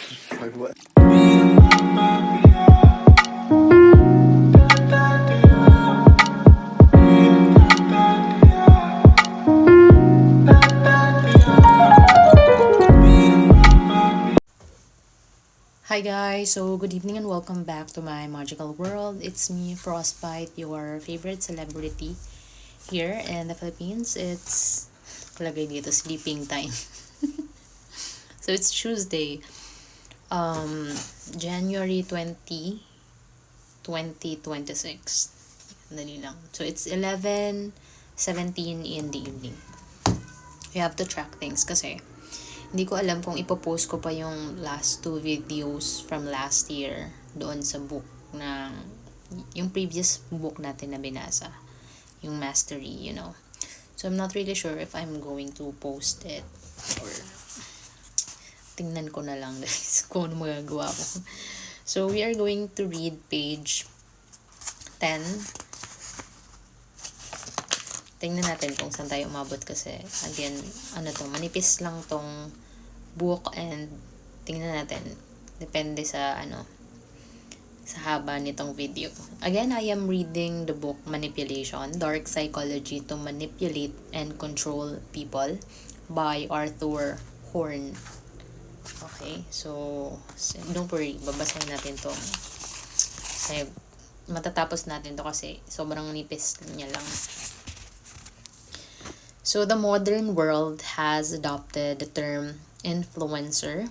Like what? Hi guys, so good evening and welcome back to my magical world. It's me, Frostbite, your favorite celebrity here in the Philippines. It's kalagay dito sleeping time. So it's Tuesday, January 2026. Dali lang. So it's 11:17 in the evening. We have to track things kasi hindi ko alam kung ipopost ko pa yung last two videos from last year doon sa book ng yung previous book natin na binasa, yung Mastery, So I'm not really sure if I'm going to post it or tingnan ko na lang guys kung ano magagawa ko. So we are going to read page 10. Tingnan natin kung saan tayo umabot kasi again, manipis lang tong book and tingnan natin. Depende sa sa haba nitong video. Again, I am reading the book Manipulation, Dark Psychology to Manipulate and Control People by Arthur Horn. Okay, so don't worry, babasahin natin to. Matatapos natin to kasi sobrang nipis niya lang. So the modern world has adopted the term influencer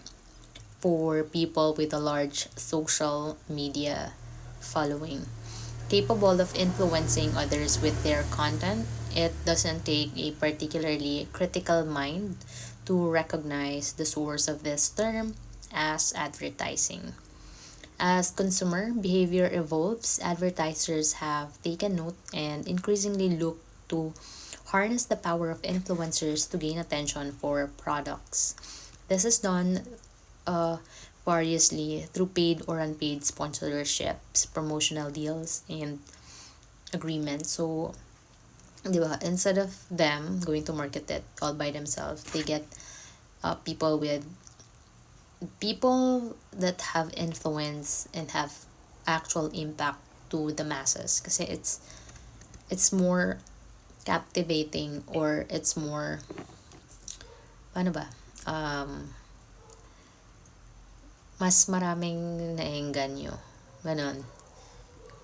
for people with a large social media following. Capable of influencing others with their content, it doesn't take a particularly critical mind to recognize the source of this term as advertising. As consumer behavior evolves, advertisers have taken note and increasingly look to harness the power of influencers to gain attention for products. This is done variously through paid or unpaid sponsorships, promotional deals, and agreements. So, di ba, instead of them going to market it all by themselves, they get people that have influence and have actual impact to the masses. Kasi it's more captivating or it's more paano ba mas maraming naengganyo ganon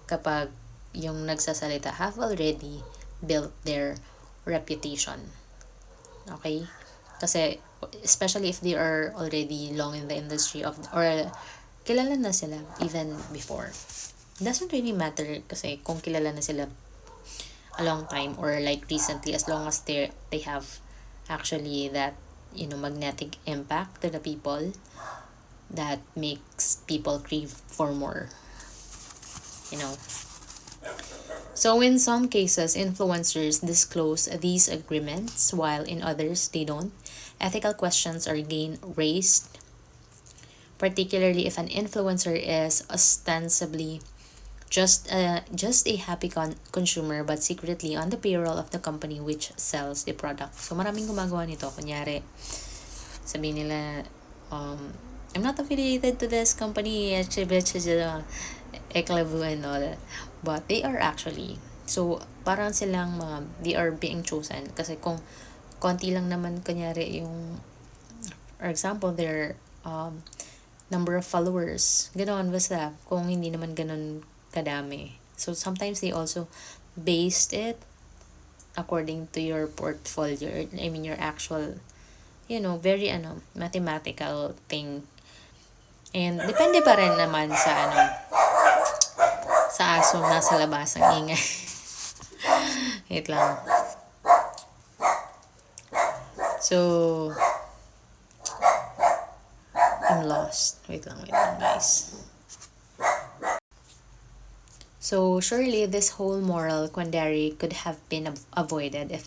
kapag yung nagsasalita have already built their reputation. Okay, kasi especially if they are already long in the industry of or kilala na sila even before, it doesn't really matter kasi kung kilala na sila a long time or like recently, as long as they have actually that magnetic impact to the people that makes people crave for more. So in some cases, influencers disclose these agreements while in others they don't. Ethical questions are again raised, particularly if an influencer is ostensibly just a happy consumer but secretly on the payroll of the company which sells the product. So maraming gumagawa nito. Kunyari, sabihin nila, I'm not affiliated to this company, eklavu and all. But they are actually. So parang silang they are being chosen. Kasi kung konti lang naman, kunyari yung, for example, their number of followers. Ganon, basta. Kung hindi naman ganon kadami. So sometimes they also based it according to your portfolio. I mean your actual, very mathematical thing. And depende pa rin naman sa aso nasa labas ang ingay. Wait lang. So I'm lost. Wait lang guys. So surely this whole moral quandary could have been avoided if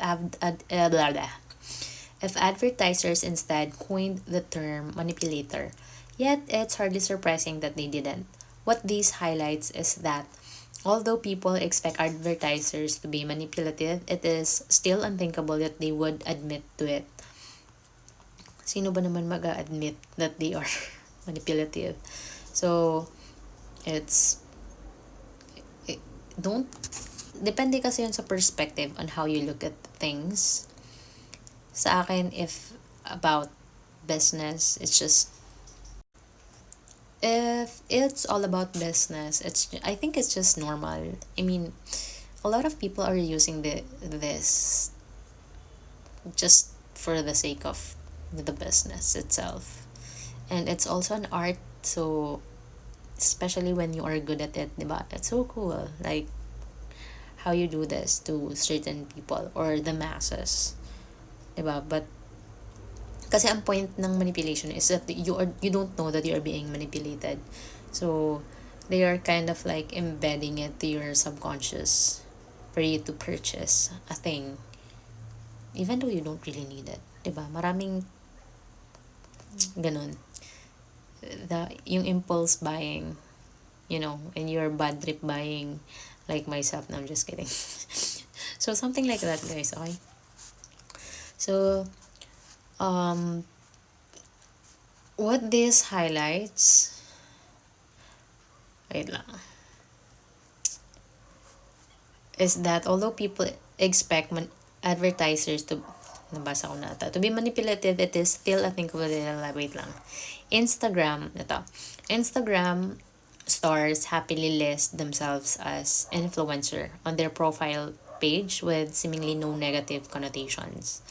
advertisers instead coined the term manipulator. Yet it's hardly surprising that they didn't. What this highlights is that although people expect advertisers to be manipulative, it is still unthinkable that they would admit to it. Sino ba naman mag-a-admit that they are manipulative. So, it's, don't, depende kasi yun sa perspective on how you look at things. Sa akin, if about business, it's just, if it's all about business, I think it's just normal. I mean, a lot of people are using this just for the sake of the business itself. And it's also an art, so especially when you are good at it, diba? It's so cool. Like, how you do this to certain people or the masses, diba? But kasi ang point ng manipulation is that you don't know that you are being manipulated. So they are kind of like embedding it to your subconscious for you to purchase a thing even though you don't really need it, 'di ba? Maraming ganun. Yung impulse buying, and you're bad trip buying, like myself. No, I'm just kidding. So something like that, guys. Okay. So what this highlights, wait lang, is that although people expect advertisers to, nabasa ko na ito, to be manipulative, it is still a thing of wait lang. Instagram stars happily list themselves as influencer on their profile page with seemingly no negative connotations.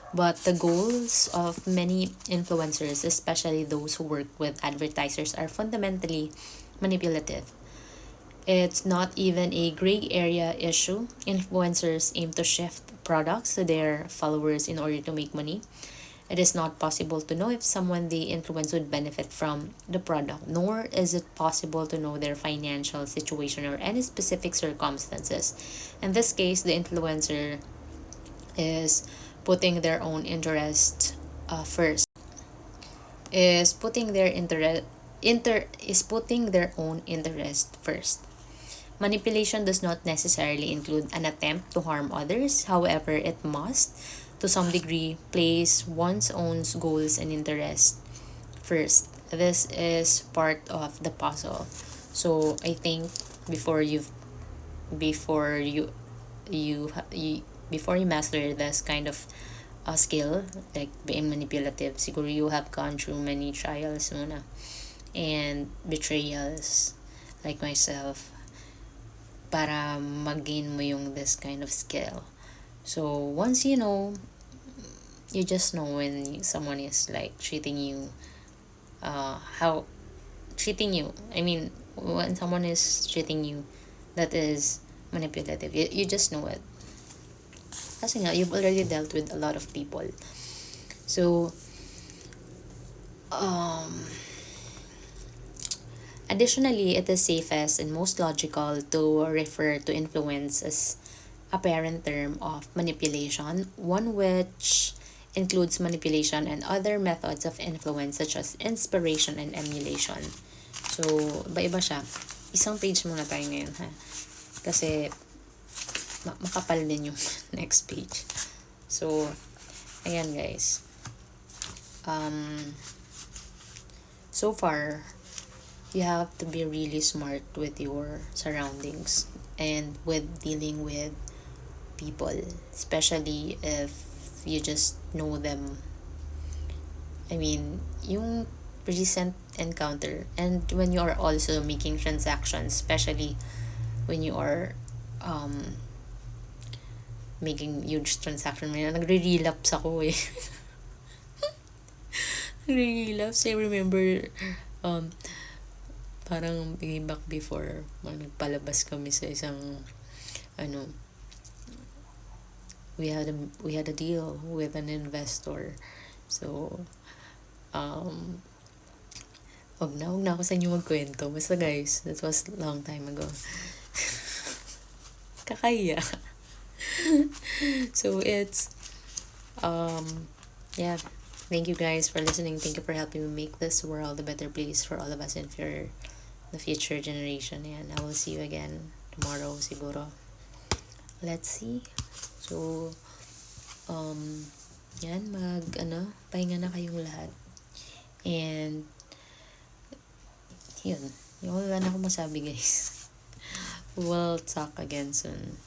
But the goals of many influencers, especially those who work with advertisers, are fundamentally manipulative. It's not even a gray area issue. Influencers aim to shift products to their followers in order to make money. It is not possible to know if someone they influence would benefit from the product, nor is it possible to know their financial situation or any specific circumstances. In this case, the influencer is putting their own interest first. Is putting their putting their own interest first. Manipulation does not necessarily include an attempt to harm others. However, it must, to some degree, place one's own goals and interests first. This is part of the puzzle. So I think before you before you master this kind of skill, like being manipulative, siguro you have gone through many trials muna and betrayals, like myself, para mag-gain mo yung this kind of skill. So once you know, you just know when someone is like treating you, how treating you. I mean, when someone is treating you that is manipulative, you just know it. Kasi nga, you've already dealt with a lot of people. So, additionally, it is safest and most logical to refer to influence as a parent term of manipulation, one which includes manipulation and other methods of influence such as inspiration and emulation. So, iba-iba siya. Isang page muna tayo ngayon, ha? Kasi, makapal din yung next page. So, ayan guys. So far, you have to be really smart with your surroundings and with dealing with people, especially if you just know them. I mean, yung recent encounter, and when you are also making transactions, especially when you are making huge transaction. Nagre-relapse ako eh. Nagre-relapse. I remember, parang way back before, nagpalabas kami sa isang, we had a deal with an investor. So, wag na ako sa inyo magkwento. Basta guys, that was long time ago. Kakaya. So it's yeah, thank you guys for listening. Thank you for helping me make this world a better place for all of us and for the future generation. And I will see you again tomorrow siguro. Let's see. So yan, pahinga na kayong lahat. And Yun. Yung wala na akong masabi guys. We'll talk again soon.